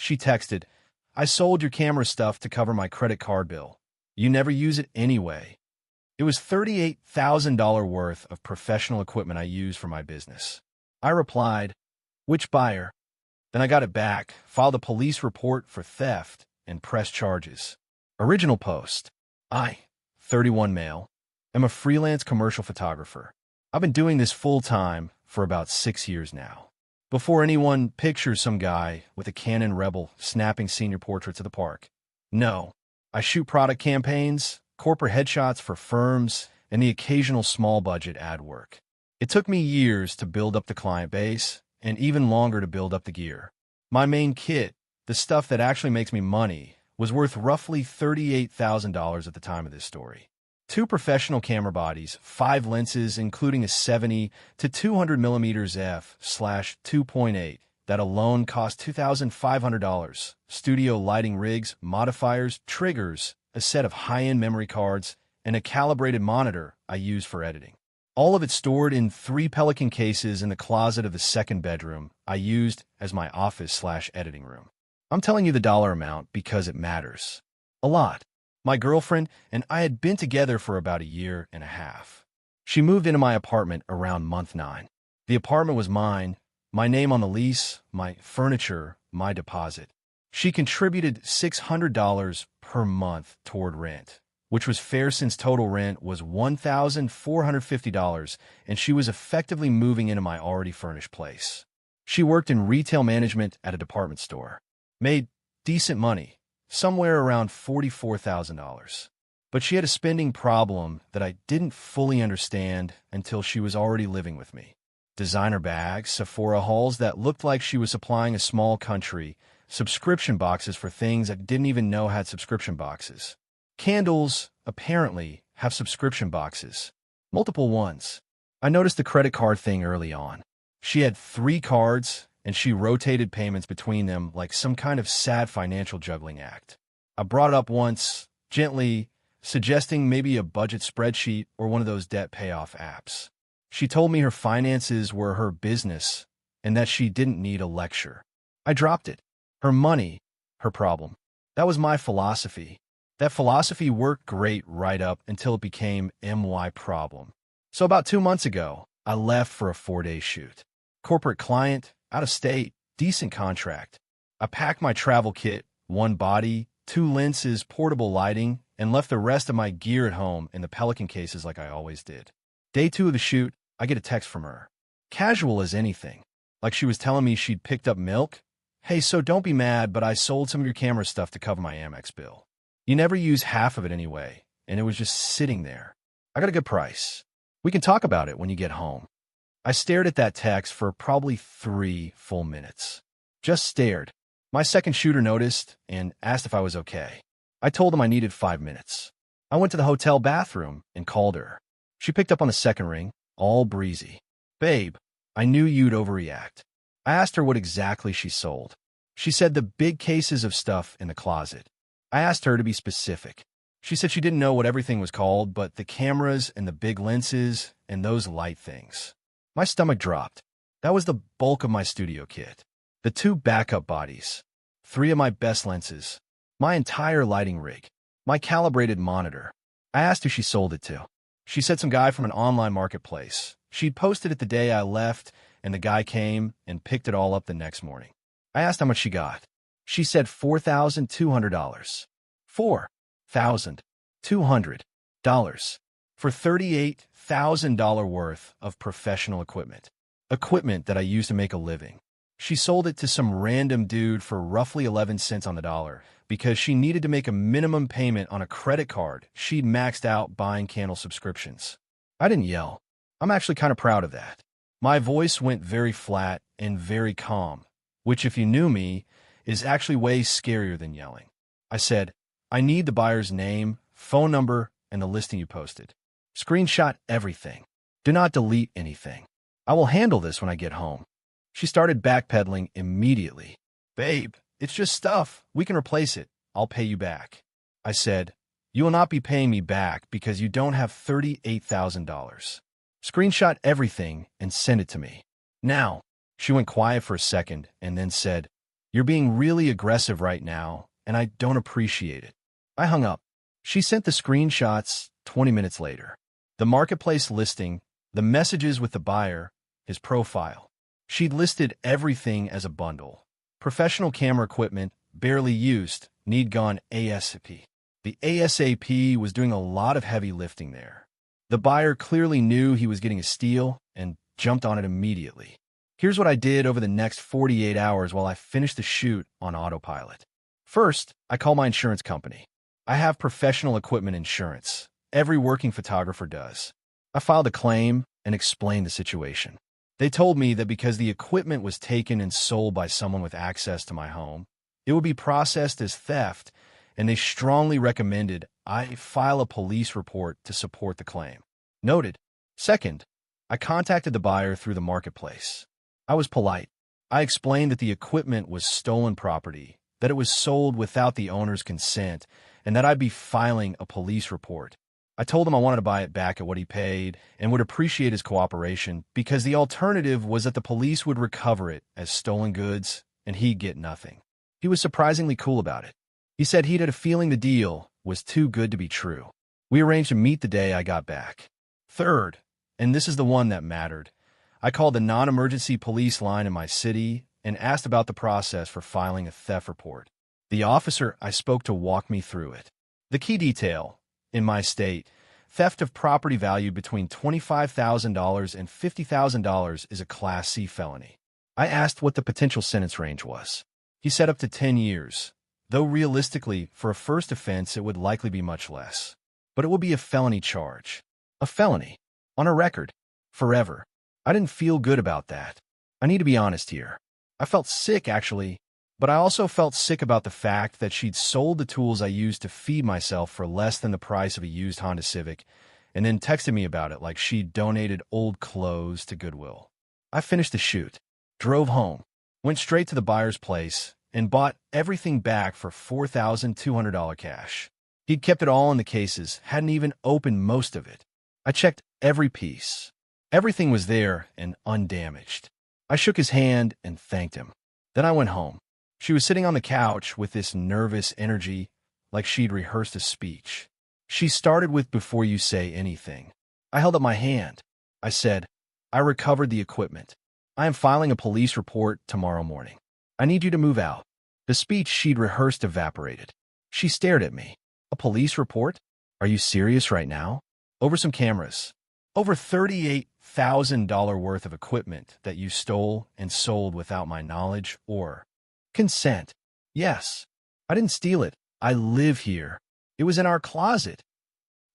She texted, "I sold your camera stuff to cover my credit card bill. You never use it anyway." It was $38,000 worth of professional equipment I used for my business. I replied, "Which buyer?" Then I got it back, filed a police report for theft, and pressed charges. Original post. I, 31 male, am a freelance commercial photographer. I've been doing this full-time for about 6 years now. Before anyone pictures some guy with a Canon Rebel snapping senior portraits at the park. No, I shoot product campaigns, corporate headshots for firms, and the occasional small-budget ad work. It took me years to build up the client base, and even longer to build up the gear. My main kit, the stuff that actually makes me money, was worth roughly $38,000 at the time of this story. 2 professional camera bodies, 5 lenses including a 70 to 200 mm f/2.8 that alone cost $2,500, studio lighting rigs, modifiers, triggers, a set of high-end memory cards, and a calibrated monitor I use for editing. All of it stored in 3 Pelican cases in the closet of the second bedroom I used as my office/editing room. I'm telling you the dollar amount because it matters. A lot. My girlfriend and I had been together for about a year and a half. She moved into my apartment around month 9. The apartment was mine, my name on the lease, my furniture, my deposit. She contributed $600 per month toward rent, which was fair since total rent was $1,450, and she was effectively moving into my already furnished place. She worked in retail management at a department store. Made decent money, somewhere around $44,000. But she had a spending problem that I didn't fully understand until she was already living with me. Designer bags, Sephora hauls that looked like she was supplying a small country, subscription boxes for things I didn't even know had subscription boxes. Candles, apparently, have subscription boxes. Multiple ones. I noticed the credit card thing early on. She had 3 cards, and she rotated payments between them like some kind of sad financial juggling act. I brought it up once, gently, suggesting maybe a budget spreadsheet or one of those debt payoff apps. She told me her finances were her business and that she didn't need a lecture. I dropped it. Her money, her problem. That was my philosophy. That philosophy worked great right up until it became my problem. So about 2 months ago, I left for a 4-day shoot. Corporate client, out of state, decent contract. I packed my travel kit, 1 body, 2 lenses, portable lighting, and left the rest of my gear at home in the Pelican cases like I always did. Day 2 of the shoot, I get a text from her. Casual as anything. Like she was telling me she'd picked up milk. "Hey, so don't be mad, but I sold some of your camera stuff to cover my Amex bill. You never use half of it anyway, and it was just sitting there. I got a good price. We can talk about it when you get home." I stared at that text for probably 3 full minutes. Just stared. My second shooter noticed and asked if I was okay. I told him I needed 5 minutes. I went to the hotel bathroom and called her. She picked up on the second ring, all breezy. "Babe, I knew you'd overreact." I asked her what exactly she sold. She said the big cases of stuff in the closet. I asked her to be specific. She said she didn't know what everything was called, but the cameras and the big lenses and those light things. My stomach dropped. That was the bulk of my studio kit. The 2 backup bodies, 3 of my best lenses, my entire lighting rig, my calibrated monitor. I asked who she sold it to. She said some guy from an online marketplace. She'd posted it the day I left, and the guy came and picked it all up the next morning. I asked how much she got. She said $4,200. $4,200 for $38,000 worth of professional equipment. Equipment that I use to make a living. She sold it to some random dude for roughly 11 cents on the dollar because she needed to make a minimum payment on a credit card she'd maxed out buying candle subscriptions. I didn't yell. I'm actually kind of proud of that. My voice went very flat and very calm, which if you knew me, is actually way scarier than yelling. I said, "I need the buyer's name, phone number, and the listing you posted. Screenshot everything. Do not delete anything. I will handle this when I get home." She started backpedaling immediately. "Babe, it's just stuff. We can replace it. I'll pay you back." I said, "You will not be paying me back because you don't have $38,000. Screenshot everything and send it to me. Now." She went quiet for a second and then said, You're being really aggressive right now, and I don't appreciate it. I hung up. She sent the screenshots 20 minutes later. The marketplace listing, the messages with the buyer, his profile. She'd listed everything as a bundle. Professional camera equipment, barely used, need gone ASAP. The ASAP was doing a lot of heavy lifting there. The buyer clearly knew he was getting a steal and jumped on it immediately. Here's what I did over the next 48 hours while I finished the shoot on autopilot. First, I call my insurance company. I have professional equipment insurance. Every working photographer does. I filed a claim and explained the situation. They told me that because the equipment was taken and sold by someone with access to my home, it would be processed as theft, and they strongly recommended I file a police report to support the claim. Noted. Second, I contacted the buyer through the marketplace. I was polite. I explained that the equipment was stolen property, that it was sold without the owner's consent, and that I'd be filing a police report. I told him I wanted to buy it back at what he paid and would appreciate his cooperation because the alternative was that the police would recover it as stolen goods and he'd get nothing. He was surprisingly cool about it. He said he'd had a feeling the deal was too good to be true. We arranged to meet the day I got back. Third, and this is the one that mattered, I called the non-emergency police line in my city and asked about the process for filing a theft report. The officer I spoke to walked me through it. The key detail, in my state, theft of property valued between $25,000 and $50,000 is a Class C felony. I asked what the potential sentence range was. He said up to 10 years, though realistically, for a first offense, it would likely be much less. But it would be a felony charge. A felony. On a record. Forever. I didn't feel good about that. I need to be honest here. I felt sick, actually, but I also felt sick about the fact that she'd sold the tools I used to feed myself for less than the price of a used Honda Civic, and then texted me about it like she'd donated old clothes to Goodwill. I finished the shoot, drove home, went straight to the buyer's place, and bought everything back for $4,200 cash. He'd kept it all in the cases, hadn't even opened most of it. I checked every piece. Everything was there and undamaged. I shook his hand and thanked him. Then I went home. She was sitting on the couch with this nervous energy, like she'd rehearsed a speech. She started with, "Before you say anything." I held up my hand. I said, "I recovered the equipment. I am filing a police report tomorrow morning. I need you to move out." The speech she'd rehearsed evaporated. She stared at me. "A police report? Are you serious right now? Over some cameras. Over $38,000 worth of equipment that you stole and sold without my knowledge or consent." "Yes. I didn't steal it. I live here. It was in our closet."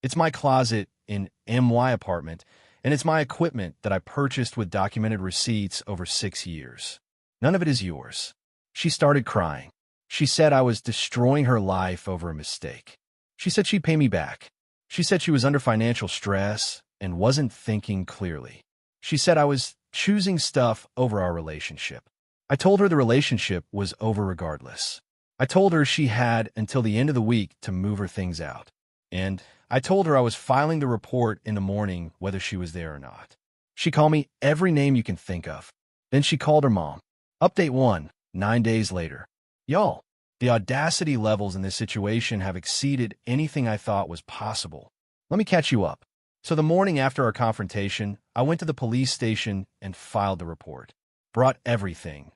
"It's my closet in MY apartment, and it's my equipment that I purchased with documented receipts over 6 years. None of it is yours." She started crying. She said I was destroying her life over a mistake. She said she'd pay me back. She said she was under financial stress and wasn't thinking clearly. She said I was choosing stuff over our relationship. I told her the relationship was over regardless. I told her she had until the end of the week to move her things out. And I told her I was filing the report in the morning whether she was there or not. She called me every name you can think of. Then she called her mom. Update 1, 9 days later. Y'all, the audacity levels in this situation have exceeded anything I thought was possible. Let me catch you up. So the morning after our confrontation, I went to the police station and filed the report. Brought everything.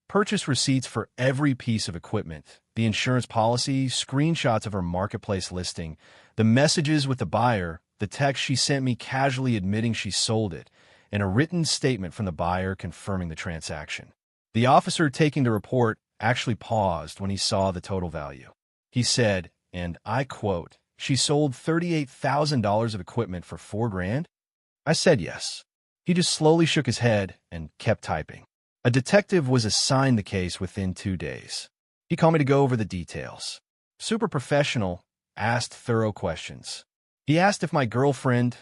Purchased receipts for every piece of equipment, the insurance policy, screenshots of her marketplace listing, the messages with the buyer, the text she sent me casually admitting she sold it, and a written statement from the buyer confirming the transaction. The officer taking the report actually paused when he saw the total value. He said, and I quote, "She sold $38,000 of equipment for $4,000? I said yes. He just slowly shook his head and kept typing. A detective was assigned the case within 2 days. He called me to go over the details. Super professional, asked thorough questions. He asked if my ex-girlfriend,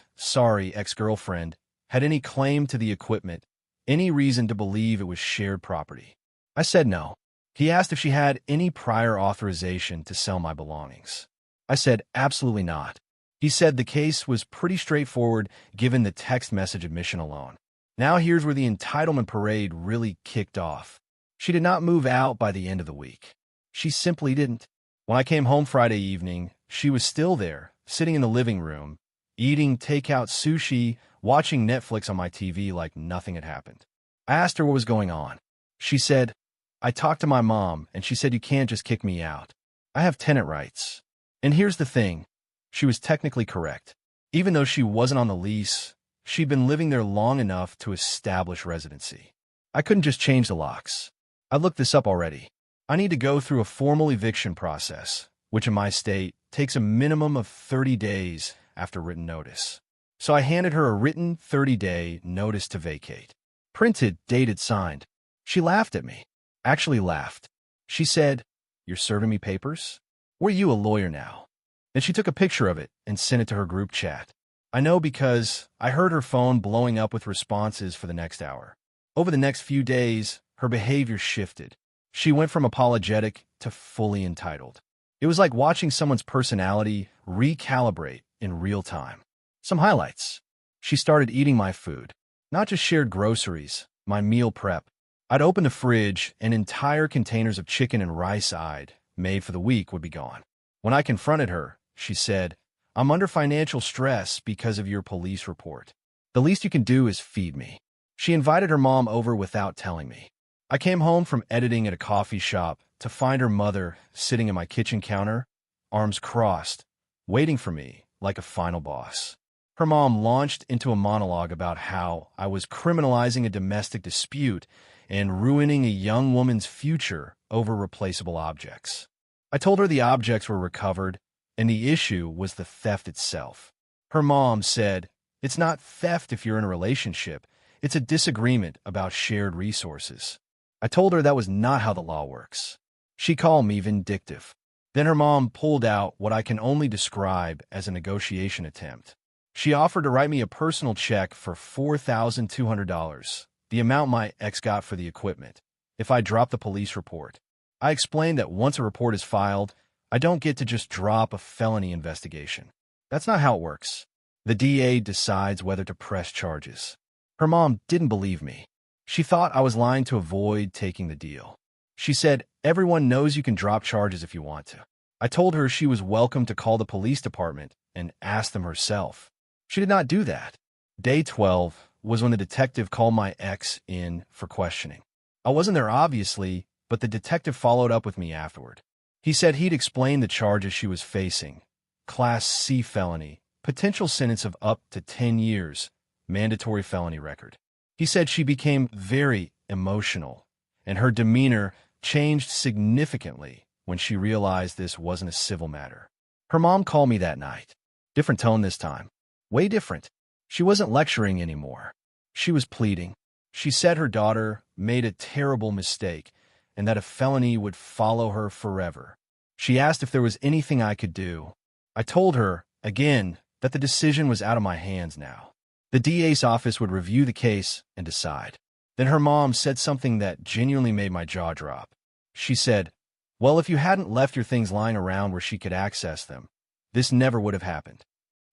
had any claim to the equipment, any reason to believe it was shared property. I said no. He asked if she had any prior authorization to sell my belongings. I said absolutely not. He said the case was pretty straightforward given the text message admission alone. Now here's where the entitlement parade really kicked off. She did not move out by the end of the week. She simply didn't. When I came home Friday evening, she was still there, sitting in the living room, eating takeout sushi, watching Netflix on my TV like nothing had happened. I asked her what was going on. She said, "I talked to my mom, and she said you can't just kick me out. I have tenant rights." And here's the thing. She was technically correct. Even though she wasn't on the lease, she'd been living there long enough to establish residency. I couldn't just change the locks. I looked this up already. I need to go through a formal eviction process, which in my state takes a minimum of 30 days after written notice. So I handed her a written 30-day notice to vacate. Printed, dated, signed. She laughed at me. Actually laughed. She said, "You're serving me papers? Were you a lawyer now?" Then she took a picture of it and sent it to her group chat. I know because I heard her phone blowing up with responses for the next hour. Over the next few days, her behavior shifted. She went from apologetic to fully entitled. It was like watching someone's personality recalibrate in real time. Some highlights. She started eating my food. Not just shared groceries, my meal prep. I'd open the fridge and entire containers of chicken and rice I'd made for the week would be gone. When I confronted her, she said, "I'm under financial stress because of your police report. The least you can do is feed me." She invited her mom over without telling me. I came home from editing at a coffee shop to find her mother sitting at my kitchen counter, arms crossed, waiting for me like a final boss. Her mom launched into a monologue about how I was criminalizing a domestic dispute and ruining a young woman's future over replaceable objects. I told her the objects were recovered, and the issue was the theft itself. Her mom said, "It's not theft if you're in a relationship. It's a disagreement about shared resources." I told her that was not how the law works. She called me vindictive. Then her mom pulled out what I can only describe as a negotiation attempt. She offered to write me a personal check for $4,200, the amount my ex got for the equipment, if I dropped the police report. I explained that once a report is filed, I don't get to just drop a felony investigation. That's not how it works. The DA decides whether to press charges. Her mom didn't believe me. She thought I was lying to avoid taking the deal. She said, "Everyone knows you can drop charges if you want to." I told her she was welcome to call the police department and ask them herself. She did not do that. Day 12 was when the detective called my ex in for questioning. I wasn't there obviously, but the detective followed up with me afterward. He said he'd explain the charges she was facing. Class C felony, potential sentence of up to 10 years, mandatory felony record. He said she became very emotional, and her demeanor changed significantly when she realized this wasn't a civil matter. Her mom called me that night. Different tone this time. Way different. She wasn't lecturing anymore. She was pleading. She said her daughter made a terrible mistake and that a felony would follow her forever. She asked if there was anything I could do. I told her, again, that the decision was out of my hands now. The DA's office would review the case and decide. Then her mom said something that genuinely made my jaw drop. She said, "Well, if you hadn't left your things lying around where she could access them, this never would have happened."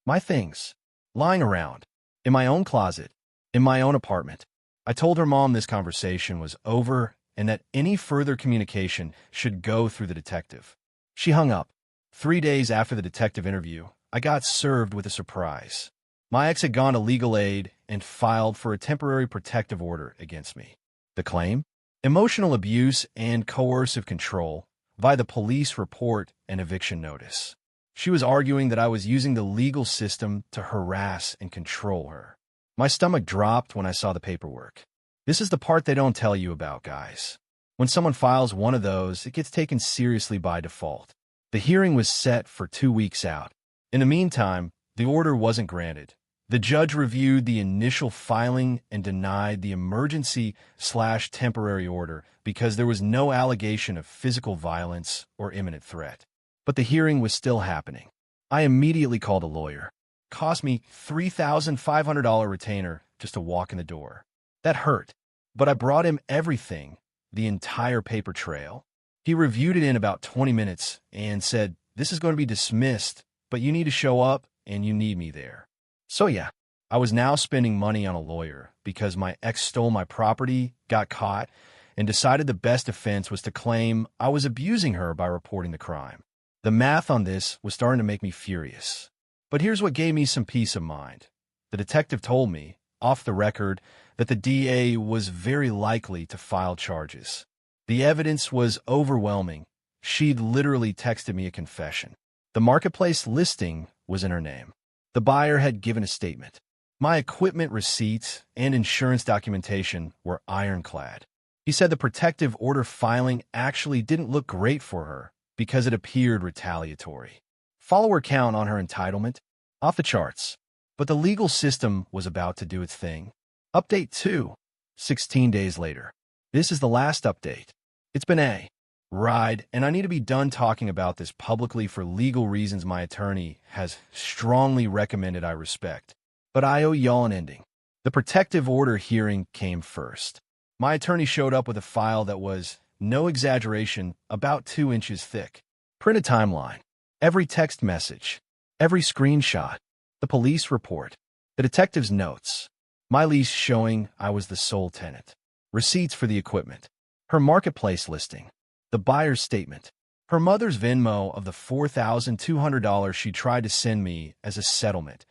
My things. Lying around. In my own closet. In my own apartment. I told her mom this conversation was over and that any further communication should go through the detective. She hung up. 3 days after the detective interview, I got served with a surprise. My ex had gone to legal aid and filed for a temporary protective order against me. The claim? Emotional abuse and coercive control via the police report and eviction notice. She was arguing that I was using the legal system to harass and control her. My stomach dropped when I saw the paperwork. This is the part they don't tell you about, guys. When someone files one of those, it gets taken seriously by default. The hearing was set for 2 weeks out. In the meantime, the order wasn't granted. The judge reviewed the initial filing and denied the emergency/temporary order because there was no allegation of physical violence or imminent threat. But the hearing was still happening. I immediately called a lawyer. Cost me $3,500 retainer just to walk in the door. That hurt. But I brought him everything, the entire paper trail. He reviewed it in about 20 minutes and said, "This is going to be dismissed, but you need to show up and you need me there." So yeah, I was now spending money on a lawyer because my ex stole my property, got caught, and decided the best defense was to claim I was abusing her by reporting the crime. The math on this was starting to make me furious. But here's what gave me some peace of mind. The detective told me, off the record, that the DA was very likely to file charges. The evidence was overwhelming. She'd literally texted me a confession. The marketplace listing was in her name. The buyer had given a statement. My equipment receipts and insurance documentation were ironclad. He said the protective order filing actually didn't look great for her because it appeared retaliatory. Follower count on her entitlement? Off the charts. But the legal system was about to do its thing. Update 2. 16 days later. This is the last update. It's been a ride, and I need to be done talking about this publicly for legal reasons my attorney has strongly recommended I respect. But I owe y'all an ending. The protective order hearing came first. My attorney showed up with a file that was, no exaggeration, about 2 inches thick. Printed timeline. Every text message. Every screenshot. The police report. The detective's notes. My lease showing I was the sole tenant. Receipts for the equipment. Her marketplace listing. The buyer's statement. Her mother's Venmo of the $4,200 she tried to send me as a settlement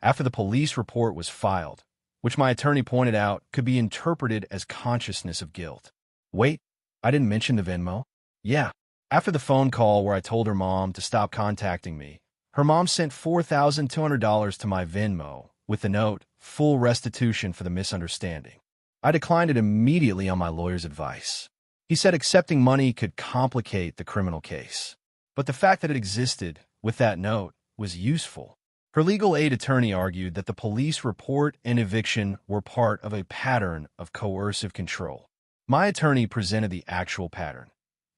after the police report was filed, which my attorney pointed out could be interpreted as consciousness of guilt. Wait, I didn't mention the Venmo? Yeah. After the phone call where I told her mom to stop contacting me, her mom sent $4,200 to my Venmo with the note, full restitution for the misunderstanding. I declined it immediately on my lawyer's advice. He said accepting money could complicate the criminal case. But the fact that it existed with that note was useful. Her legal aid attorney argued that the police report and eviction were part of a pattern of coercive control. My attorney presented the actual pattern.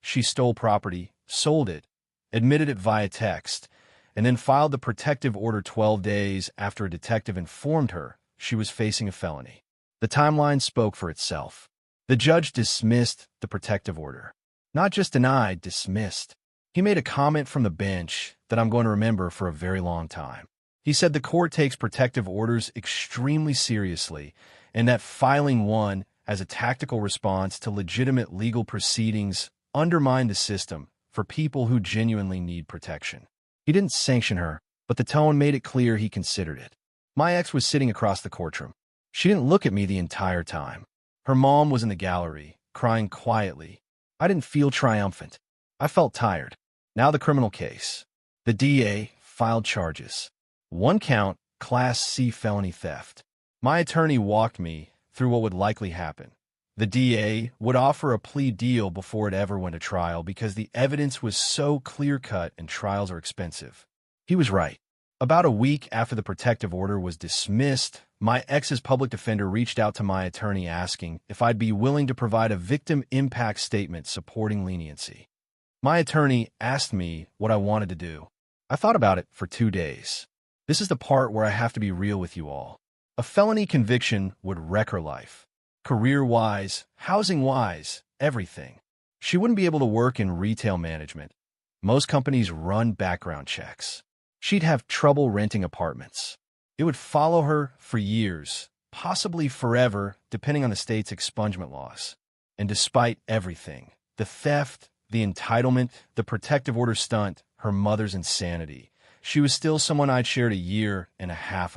She stole property, sold it, admitted it via text, and then filed the protective order 12 days after a detective informed her she was facing a felony. The timeline spoke for itself. The judge dismissed the protective order. Not just denied, dismissed. He made a comment from the bench that I'm going to remember for a very long time. He said the court takes protective orders extremely seriously and that filing one as a tactical response to legitimate legal proceedings undermined the system for people who genuinely need protection. He didn't sanction her, but the tone made it clear he considered it. My ex was sitting across the courtroom. She didn't look at me the entire time. Her mom was in the gallery, crying quietly. I didn't feel triumphant. I felt tired. Now the criminal case. The DA filed charges. 1 count, Class C felony theft. My attorney walked me through what would likely happen. The DA would offer a plea deal before it ever went to trial because the evidence was so clear-cut and trials are expensive. He was right. About a week after the protective order was dismissed, my ex's public defender reached out to my attorney asking if I'd be willing to provide a victim impact statement supporting leniency. My attorney asked me what I wanted to do. I thought about it for 2 days. This is the part where I have to be real with you all. A felony conviction would wreck her life. Career-wise, housing-wise, everything. She wouldn't be able to work in retail management. Most companies run background checks. She'd have trouble renting apartments. It would follow her for years, possibly forever, depending on the state's expungement laws. And despite everything, the theft, the entitlement, the protective order stunt, her mother's insanity, she was still someone I'd shared 1.5 years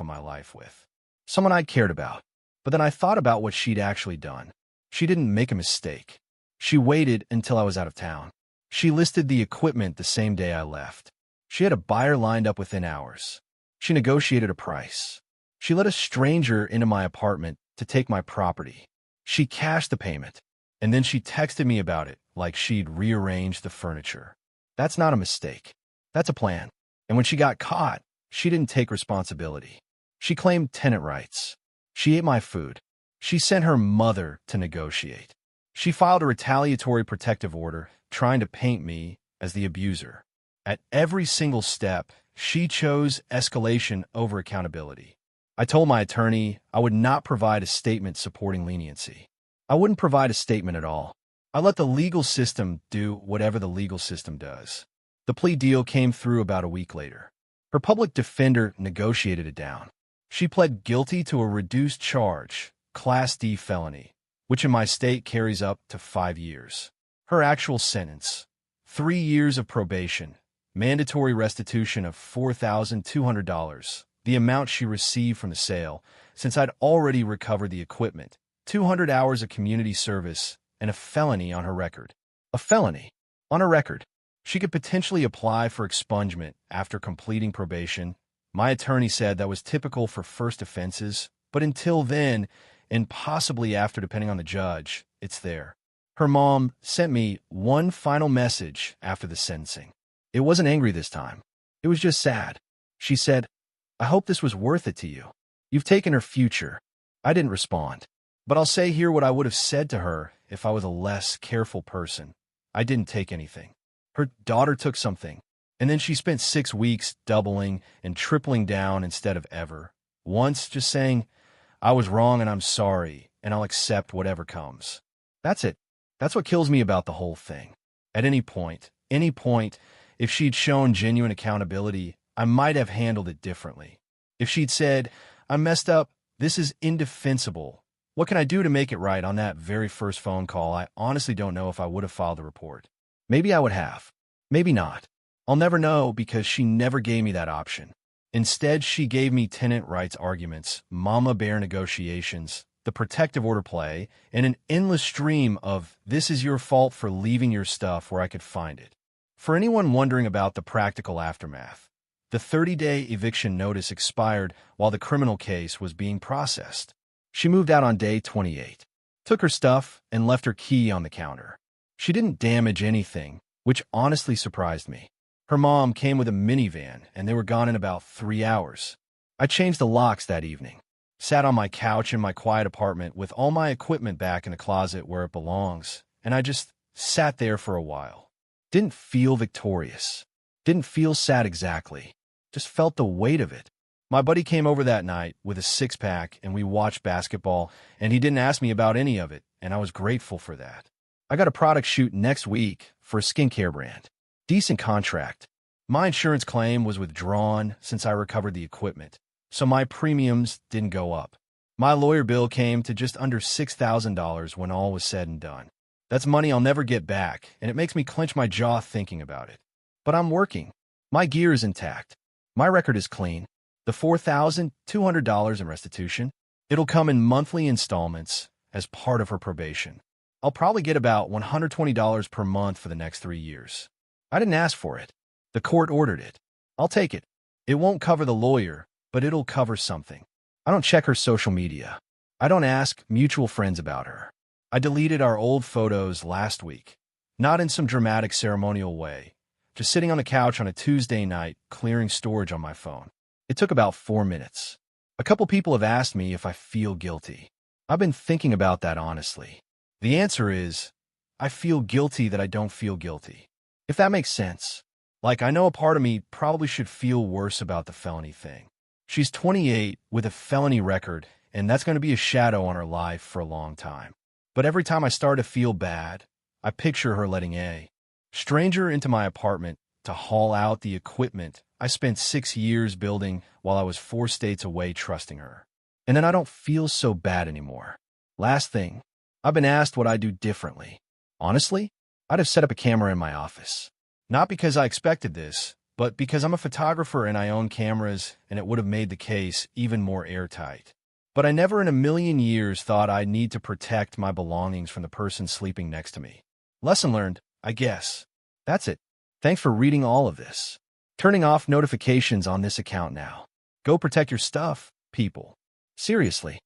of my life with. Someone I'd cared about. But then I thought about what she'd actually done. She didn't make a mistake. She waited until I was out of town. She listed the equipment the same day I left. She had a buyer lined up within hours. She negotiated a price. She let a stranger into my apartment to take my property. She cashed the payment, and then she texted me about it like she'd rearranged the furniture. That's not a mistake. That's a plan. And when she got caught, she didn't take responsibility. She claimed tenant rights. She ate my food. She sent her mother to negotiate. She filed a retaliatory protective order, trying to paint me as the abuser. At every single step, she chose escalation over accountability. I told my attorney I would not provide a statement supporting leniency. I wouldn't provide a statement at all. I let the legal system do whatever the legal system does. The plea deal came through about a week later. Her public defender negotiated it down. She pled guilty to a reduced charge, Class D felony, which in my state carries up to 5 years. Her actual sentence: 3 years of probation, mandatory restitution of $4,200, the amount she received from the sale, since I'd already recovered the equipment, 200 hours of community service, and a felony on her record. A felony on her record. She could potentially apply for expungement after completing probation. My attorney said that was typical for first offenses, but until then, and possibly after depending on the judge, it's there. Her mom sent me one final message after the sentencing. It wasn't angry this time. It was just sad. She said, "I hope this was worth it to you. You've taken her future." I didn't respond, but I'll say here what I would have said to her if I was a less careful person. I didn't take anything. Her daughter took something, and then she spent 6 weeks doubling and tripling down instead of ever. Once just saying, "I was wrong and I'm sorry, and I'll accept whatever comes." That's it. That's what kills me about the whole thing. At any point, if she'd shown genuine accountability, I might have handled it differently. If she'd said, "I messed up, this is indefensible. What can I do to make it right?" on that very first phone call, I honestly don't know if I would have filed a report. Maybe I would have. Maybe not. I'll never know because she never gave me that option. Instead, she gave me tenant rights arguments, mama bear negotiations, the protective order play, and an endless stream of "this is your fault for leaving your stuff where I could find it." For anyone wondering about the practical aftermath, the 30-day eviction notice expired while the criminal case was being processed. She moved out on day 28, took her stuff, and left her key on the counter. She didn't damage anything, which honestly surprised me. Her mom came with a minivan, and they were gone in about 3 hours. I changed the locks that evening, sat on my couch in my quiet apartment with all my equipment back in the closet where it belongs, and I just sat there for a while. Didn't feel victorious. Didn't feel sad exactly. Just felt the weight of it. My buddy came over that night with a six-pack, and we watched basketball, and he didn't ask me about any of it, and I was grateful for that. I got a product shoot next week for a skincare brand. Decent contract. My insurance claim was withdrawn since I recovered the equipment, so my premiums didn't go up. My lawyer bill came to just under $6,000 when all was said and done. That's money I'll never get back, and it makes me clench my jaw thinking about it. But I'm working. My gear is intact. My record is clean. The $4,200 in restitution, it'll come in monthly installments as part of her probation. I'll probably get about $120 per month for the next 3 years. I didn't ask for it. The court ordered it. I'll take it. It won't cover the lawyer, but it'll cover something. I don't check her social media. I don't ask mutual friends about her. I deleted our old photos last week, not in some dramatic ceremonial way, just sitting on the couch on a Tuesday night, clearing storage on my phone. It took about 4 minutes. A couple people have asked me if I feel guilty. I've been thinking about that honestly. The answer is, I feel guilty that I don't feel guilty. If that makes sense. Like, I know a part of me probably should feel worse about the felony thing. She's 28 with a felony record, and that's going to be a shadow on her life for a long time. But every time I start to feel bad, I picture her letting a stranger into my apartment to haul out the equipment I spent 6 years building while I was 4 states away trusting her. And then I don't feel so bad anymore. Last thing, I've been asked what I'd do differently. Honestly, I'd have set up a camera in my office. Not because I expected this, but because I'm a photographer and I own cameras, and it would have made the case even more airtight. But I never in a million years thought I'd need to protect my belongings from the person sleeping next to me. Lesson learned, I guess. That's it. Thanks for reading all of this. Turning off notifications on this account now. Go protect your stuff, people. Seriously.